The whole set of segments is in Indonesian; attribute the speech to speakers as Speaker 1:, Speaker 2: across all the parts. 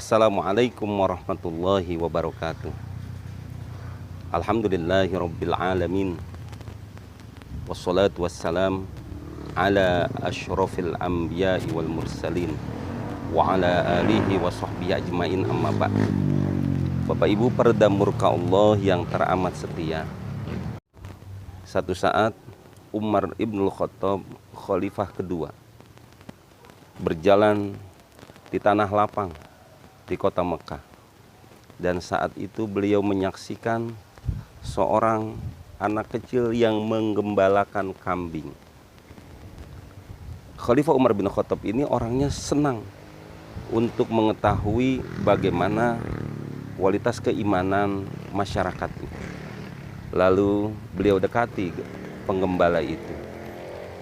Speaker 1: Assalamualaikum warahmatullahi wabarakatuh. Alhamdulillahirabbil alamin. Wassalatu wassalam ala asyrafil anbiya'i wal mursalin wa ala alihi wa sahbihi ajmain, amma ba'd. Bapak Ibu peredam murka Allah yang teramat setia, satu saat Umar ibnul Khattab, khalifah kedua, berjalan di tanah lapang di kota Mekah. Dan saat itu beliau menyaksikan seorang anak kecil yang menggembalakan kambing. Khalifah Umar bin Khattab ini orangnya senang untuk mengetahui bagaimana kualitas keimanan masyarakatnya. Lalu beliau dekati penggembala itu.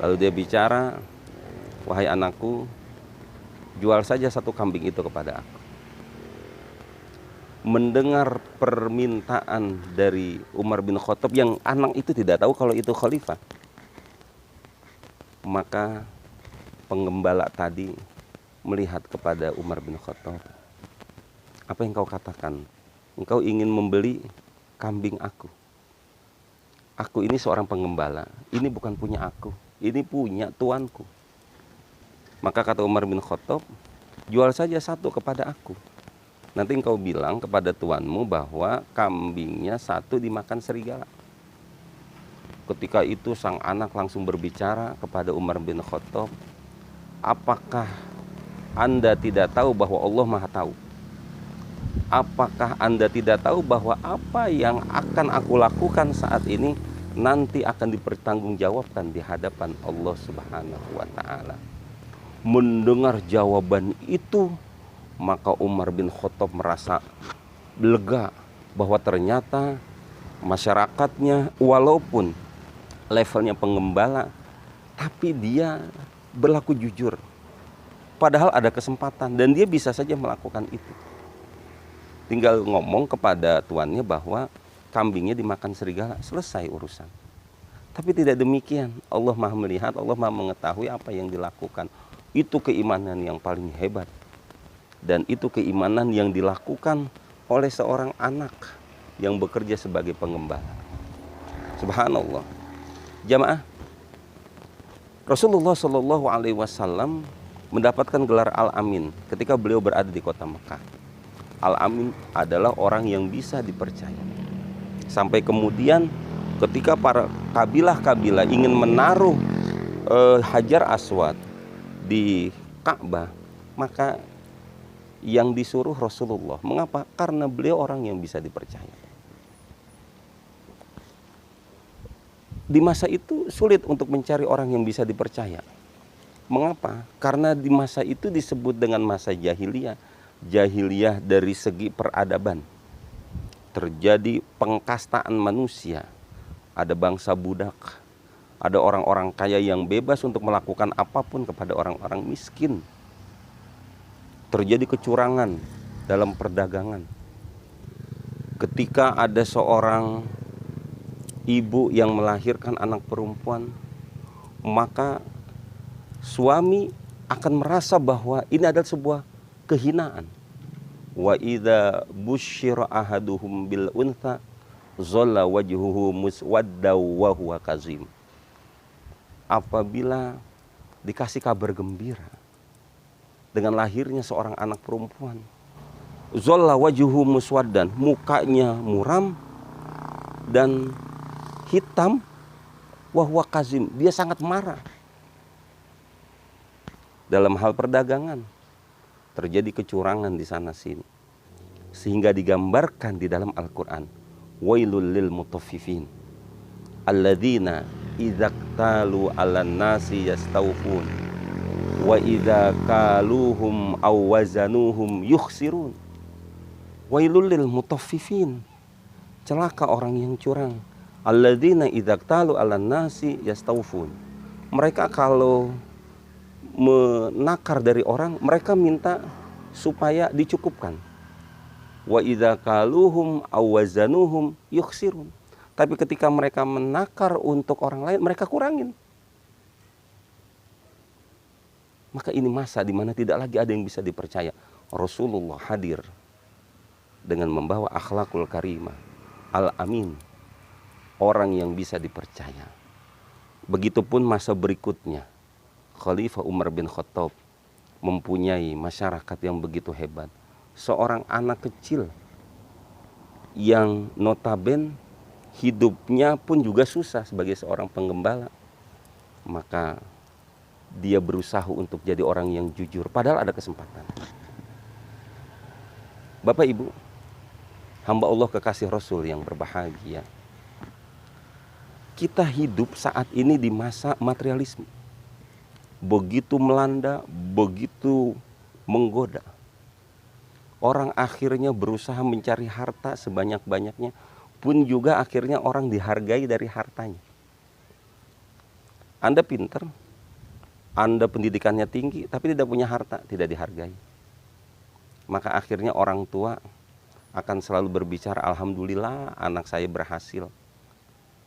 Speaker 1: Lalu dia bicara, "Wahai anakku, jual saja satu kambing itu kepada aku." Mendengar permintaan dari Umar bin Khattab yang anak itu tidak tahu kalau itu khalifah, maka penggembala tadi melihat kepada Umar bin Khattab, "Apa yang kau katakan? Engkau ingin membeli kambing aku. Aku ini seorang penggembala, ini bukan punya aku, ini punya tuanku." Maka kata Umar bin Khattab, "Jual saja satu kepada aku. Nanti engkau bilang kepada tuanmu bahwa kambingnya satu dimakan serigala." Ketika itu sang anak langsung berbicara kepada Umar bin Khattab, "Apakah Anda tidak tahu bahwa Allah Maha Tahu? Apakah Anda tidak tahu bahwa apa yang akan aku lakukan saat ini nanti akan dipertanggungjawabkan di hadapan Allah Subhanahu wa Ta'ala?" Mendengar jawaban itu, maka Umar bin Khattab merasa lega bahwa ternyata masyarakatnya walaupun levelnya penggembala, tapi dia berlaku jujur. Padahal ada kesempatan dan dia bisa saja melakukan itu. Tinggal ngomong kepada tuannya bahwa kambingnya dimakan serigala, selesai urusan. Tapi tidak demikian. Allah Maha melihat, Allah Maha mengetahui apa yang dilakukan. Itu keimanan yang paling hebat. Dan itu keimanan yang dilakukan oleh seorang anak yang bekerja sebagai penggembala. Subhanallah. Jamaah, Rasulullah Shallallahu Alaihi Wasallam mendapatkan gelar Al-Amin ketika beliau berada di kota Mekah. Al-Amin adalah orang yang bisa dipercaya. Sampai kemudian ketika para kabilah-kabilah ingin menaruh Hajar Aswad di Ka'bah, maka yang disuruh Rasulullah. Mengapa? Karena beliau orang yang bisa dipercaya. Di masa itu sulit untuk mencari orang yang bisa dipercaya. Mengapa? Karena di masa itu disebut dengan masa jahiliyah. Jahiliyah dari segi peradaban. Terjadi pengkastaan manusia. Ada bangsa budak. Ada orang-orang kaya yang bebas untuk melakukan apapun kepada orang-orang miskin. Terjadi kecurangan dalam perdagangan. Ketika ada seorang ibu yang melahirkan anak perempuan, maka suami akan merasa bahwa ini adalah sebuah kehinaan. Wa idza busyira ahaduhum bil untha zalla wajhuhu muswadda wa huwa kazim. Apabila dikasih kabar gembira dengan lahirnya seorang anak perempuan, zalla wajhuhu muswaddan, mukanya muram dan hitam, wa huwa kazim, dia sangat marah. Dalam hal perdagangan terjadi kecurangan di sana sini, sehingga digambarkan di dalam Al-Qur'an, wailul lil mutaffifin alladzina idza qtalu 'alan nasi yastawfun wa idza kaluhum aw wazanuhum yukhsirun. Wailul lil mutaffifin, celaka orang yang curang. Alladzina idza qtalu 'alan nasi yastawfun, mereka kalau menakar dari orang, mereka minta supaya dicukupkan. Wa idza kaluhum aw wazanuhum yukhsirun, tapi ketika mereka menakar untuk orang lain, mereka kurangin. Maka ini masa di mana tidak lagi ada yang bisa dipercaya. Rasulullah hadir dengan membawa akhlakul karimah, al-amin, orang yang bisa dipercaya. Begitupun masa berikutnya, Khalifah Umar bin Khattab mempunyai masyarakat yang begitu hebat. Seorang anak kecil yang notaben hidupnya pun juga susah sebagai seorang penggembala. Maka dia berusaha untuk jadi orang yang jujur, padahal ada kesempatan. Bapak Ibu, hamba Allah kekasih Rasul yang berbahagia, kita hidup saat ini di masa materialisme. Begitu melanda, begitu menggoda. Orang akhirnya berusaha mencari harta sebanyak-banyaknya, pun juga akhirnya orang dihargai dari hartanya. Anda pintar, Anda pendidikannya tinggi, tapi tidak punya harta, tidak dihargai. Maka akhirnya orang tua akan selalu berbicara, alhamdulillah anak saya berhasil.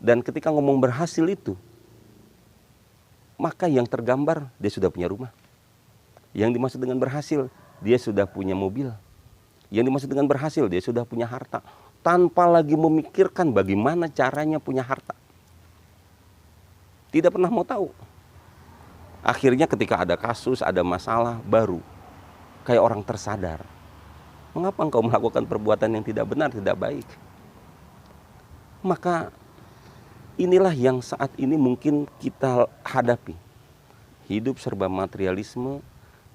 Speaker 1: Dan ketika ngomong berhasil itu, maka yang tergambar dia sudah punya rumah. Yang dimaksud dengan berhasil, dia sudah punya mobil. Yang dimaksud dengan berhasil, dia sudah punya harta. Tanpa lagi memikirkan bagaimana caranya punya harta. Tidak pernah mau tahu. Akhirnya ketika ada kasus, ada masalah, baru kayak orang tersadar. Mengapa engkau melakukan perbuatan yang tidak benar, tidak baik? Maka inilah yang saat ini mungkin kita hadapi. Hidup serba materialisme,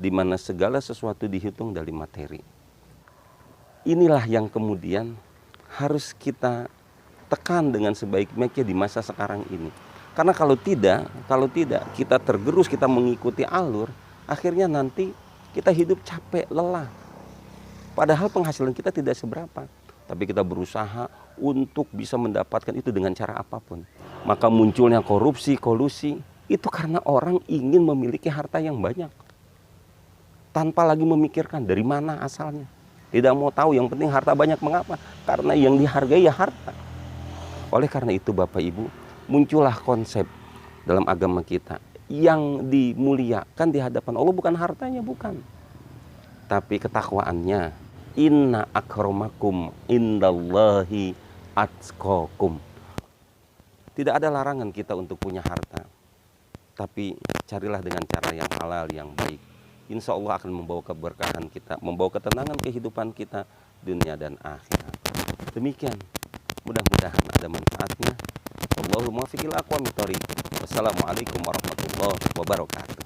Speaker 1: di mana segala sesuatu dihitung dari materi. Inilah yang kemudian harus kita tekan dengan sebaik-baiknya di masa sekarang ini. Karena kalau tidak kita tergerus, kita mengikuti alur, akhirnya nanti kita hidup capek, lelah. Padahal penghasilan kita tidak seberapa, tapi kita berusaha untuk bisa mendapatkan itu dengan cara apapun. Maka munculnya korupsi, kolusi, itu karena orang ingin memiliki harta yang banyak. Tanpa lagi memikirkan dari mana asalnya. Tidak mau tahu, yang penting harta banyak. Mengapa? Karena yang dihargai ya harta. Oleh karena itu Bapak Ibu, muncullah konsep dalam agama kita. Yang dimuliakan di hadapan Allah bukan hartanya, bukan. Tapi ketakwaannya. Inna akramakum indallahi atqakum. Tidak ada larangan kita untuk punya harta. Tapi carilah dengan cara yang halal, yang baik. Insya Allah akan membawa keberkahan kita, membawa ketenangan kehidupan kita, dunia dan akhirat. Demikian, mudah-mudahan ada manfaatnya. Allahumma fiqil aqwamit thoriq. Wassalamualaikum warahmatullahi wabarakatuh.